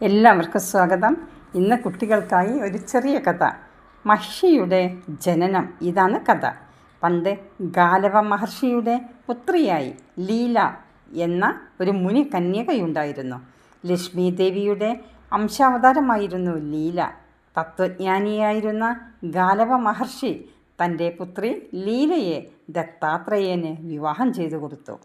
എല്ലാവർക്കും സ്വാഗതം. ഇന്ന് കുട്ടികൾക്കായി ഒരു ചെറിയ കഥ. മഹിഷിയുടെ ജനനം. ഇതാണ് കഥ. പണ്ട് ഗാലവ മഹർഷിയുടെ പുത്രിയായി ലീല എന്ന ഒരു മുനി കന്യകയുണ്ടായിരുന്നു. ലക്ഷ്മി ദേവിയുടെ അംശാവതാരമായിരുന്നു ലീല. തത്വജ്ഞാനിയായിരുന്ന ഗാലവ മഹർഷി തൻ്റെ പുത്രി ലീലയെ ദത്താത്രേയന് വിവാഹം ചെയ്തു കൊടുത്തു.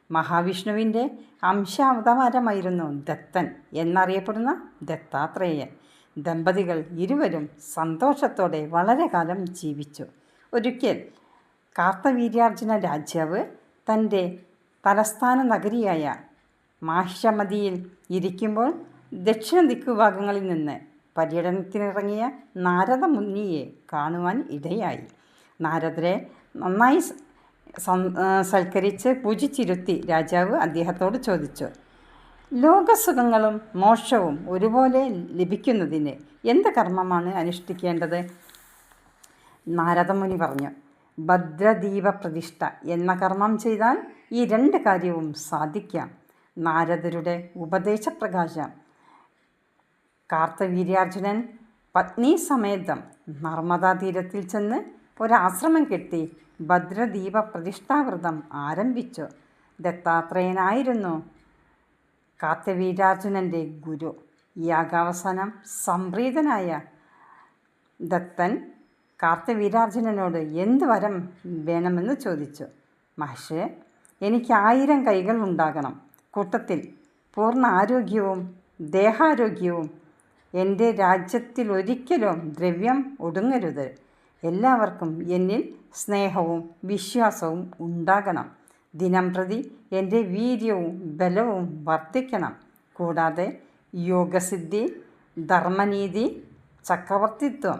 മഹാവിഷ്ണുവിൻ്റെ അംശാവതാരമായിരുന്നു ദത്തൻ എന്നറിയപ്പെടുന്ന ദത്താത്രേയൻ. ദമ്പതികൾ ഇരുവരും സന്തോഷത്തോടെ വളരെ കാലം ജീവിച്ചു. ഒരിക്കൽ കാർത്തവീര്യാർജുന രാജാവ് തൻ്റെ തലസ്ഥാന നഗരിയായ മാഹിഷമതിയിൽ ഇരിക്കുമ്പോൾ ദക്ഷിണ ദിക്കുഭാഗങ്ങളിൽ നിന്ന് പര്യടനത്തിനിറങ്ങിയ നാരദ മുനിയെ കാണുവാൻ ഇടയായി. നാരദരെ നന്നായി സൽക്കരിച്ച് പൂജിച്ചിരുത്തി രാജാവ് അദ്ദേഹത്തോട് ചോദിച്ചു, ലോകസുഖങ്ങളും മോക്ഷവും ഒരുപോലെ ലഭിക്കുന്നതിന് എന്ത് കർമ്മമാണ് അനുഷ്ഠിക്കേണ്ടത്? നാരദമുനി പറഞ്ഞു, ഭദ്രദീപ പ്രതിഷ്ഠ എന്ന കർമ്മം ചെയ്താൽ ഈ രണ്ട് കാര്യവും സാധിക്കാം. നാരദരുടെ ഉപദേശപ്രകാശം കാർത്തവീര്യാർജുനൻ പത്നി സമേതം നർമ്മദാ തീരത്തിൽ ചെന്ന് ഒരാശ്രമം കെട്ടി ഭദ്രദീപ പ്രതിഷ്ഠാവ്രതം ആരംഭിച്ചു. ദത്താത്രേയനായിരുന്നു കാർത്തവീര്യാർജുനൻ്റെ ഗുരു. യാഗാവസാനം സംപ്രീതനായ ദത്തൻ കാർത്തവീര്യാർജുനനോട് എന്ത് വരം വേണമെന്ന് ചോദിച്ചു. മഹർഷേ, എനിക്ക് 1000 കൈകൾ ഉണ്ടാകണം. കൂട്ടത്തിൽ പൂർണ്ണ ആരോഗ്യവും ദേഹാരോഗ്യവും. എൻ്റെ രാജ്യത്തിൽ ഒരിക്കലും ദ്രവ്യം ഒടുങ്ങരുത്. എല്ലാവർക്കും എന്നിൽ സ്നേഹവും വിശ്വാസവും ഉണ്ടാകണം. ദിനം പ്രതി എൻ്റെ വീര്യവും ബലവും വർദ്ധിക്കണം. കൂടാതെ യോഗസിദ്ധി, ധർമ്മനീതി, ചക്രവർത്തിത്വം,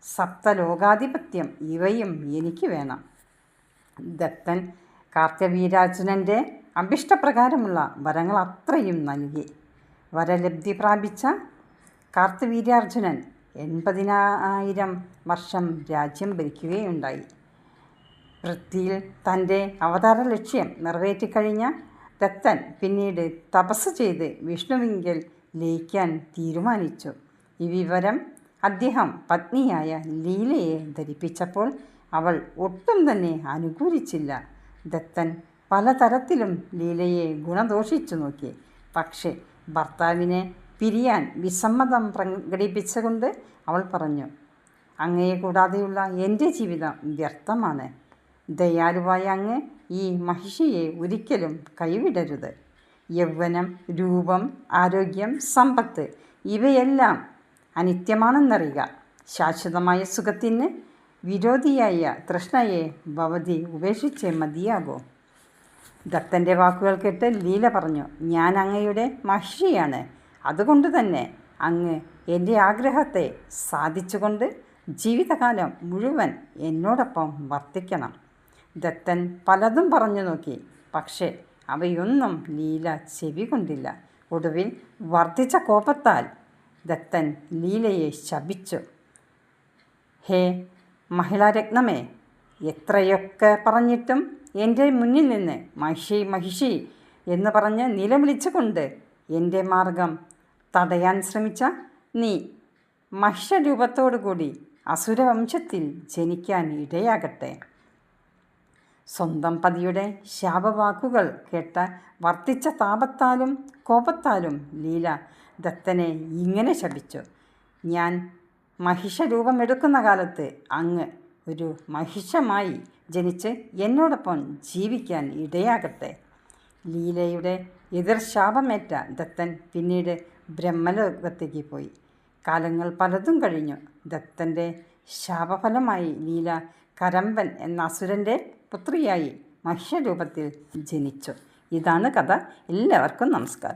സപ്തലോകാധിപത്യം ഇവയും എനിക്ക് വേണം. ദത്തൻ കാർത്തവീര്യാർജുനൻ്റെ അഭിഷ്ടപ്രകാരമുള്ള വരങ്ങൾ അത്രയും നൽകി. വരലബ്ധി പ്രാപിച്ച കാർത്തവീര്യാർജുനൻ 80,000 വർഷം രാജ്യം ഭരിക്കുകയുണ്ടായി. പൃഥ്വിയിൽ തൻ്റെ അവതാര ലക്ഷ്യം നിറവേറ്റിക്കഴിഞ്ഞ ദത്തൻ പിന്നീട് തപസ് ചെയ്ത് വിഷ്ണുവിങ്കൽ ലയിക്കാൻ തീരുമാനിച്ചു. ഈ വിവരം അദ്ദേഹം പത്നിയായ ലീലയെ ധരിപ്പിച്ചപ്പോൾ അവൾ ഒട്ടും തന്നെ അനുകൂലിച്ചില്ല. ദത്തൻ പലതരത്തിലും ലീലയെ ഗുണദോഷിച്ചു നോക്കി. പക്ഷേ ഭർത്താവിനെ പിരിയാൻ വിസമ്മതം പ്രകടിപ്പിച്ചുകൊണ്ട് അവൾ പറഞ്ഞു, അങ്ങയെ കൂടാതെയുള്ള എൻ്റെ ജീവിതം വ്യർത്ഥമാണ്. ദയാലുവായ അങ്ങ് ഈ മഹിഷിയെ ഒരിക്കലും കൈവിടരുത്. യൗവനം, രൂപം, ആരോഗ്യം, സമ്പത്ത് ഇവയെല്ലാം അനിത്യമാണെന്നറിയുക. ശാശ്വതമായ സുഖത്തിന് വിരോധിയായ തൃഷ്ണയെ ഭവതി ഉപേക്ഷിച്ചേ മതിയാകൂ. ദത്തൻ്റെ വാക്കുകൾ കേട്ട് ലീല പറഞ്ഞു, ഞാൻ അങ്ങയുടെ മഹിഷിയാണ്. അതുകൊണ്ട് തന്നെ അങ്ങ് എൻ്റെ ആഗ്രഹത്തെ സാധിച്ചുകൊണ്ട് ജീവിതകാലം മുഴുവൻ എന്നോടൊപ്പം വർത്തിക്കണം. ദത്തൻ പലതും പറഞ്ഞു നോക്കി. പക്ഷേ അവയൊന്നും ലീല ചെവി കൊണ്ടില്ല. ഒടുവിൽ വർദ്ധിച്ച കോപത്താൽ ദത്തൻ ലീലയെ ശപിച്ചു. ഹേ മഹിളാരത്നമേ, എത്രയൊക്കെ പറഞ്ഞിട്ടും എൻ്റെ മുന്നിൽ നിന്ന് മഹിഷി മഹിഷി എന്ന് പറഞ്ഞ് നിലവിളിച്ചുകൊണ്ട് എൻ്റെ മാർഗം തടയാൻ ശ്രമിച്ച നീ മഹിഷരൂപത്തോടുകൂടി അസുരവംശത്തിൽ ജനിക്കാൻ ഇടയാകട്ടെ. സ്വന്തം പതിയുടെ ശാപവാക്കുകൾ കേട്ട വർദ്ധിച്ച താപത്താലും കോപത്താലും ലീല ദത്തനെ ഇങ്ങനെ ശപിച്ചു, ഞാൻ മഹിഷരൂപമെടുക്കുന്ന കാലത്ത് അങ്ങ് ഒരു മഹിഷമായി ജനിച്ച് എന്നോടൊപ്പം ജീവിക്കാൻ ഇടയാകട്ടെ. ലീലയുടെ എതിർശാപമേറ്റ ദത്തൻ പിന്നീട് ബ്രഹ്മലോകത്തേക്ക് പോയി. കാലങ്ങൾ പലതും കഴിഞ്ഞു. ദത്തൻ്റെ ശാപഫലമായി ലീല കരമ്പൻ എന്ന അസുരൻ്റെ പുത്രിയായി മഹിഷരൂപത്തിൽ ജനിച്ചു. ഇതാണ് കഥ. എല്ലാവർക്കും നമസ്കാരം.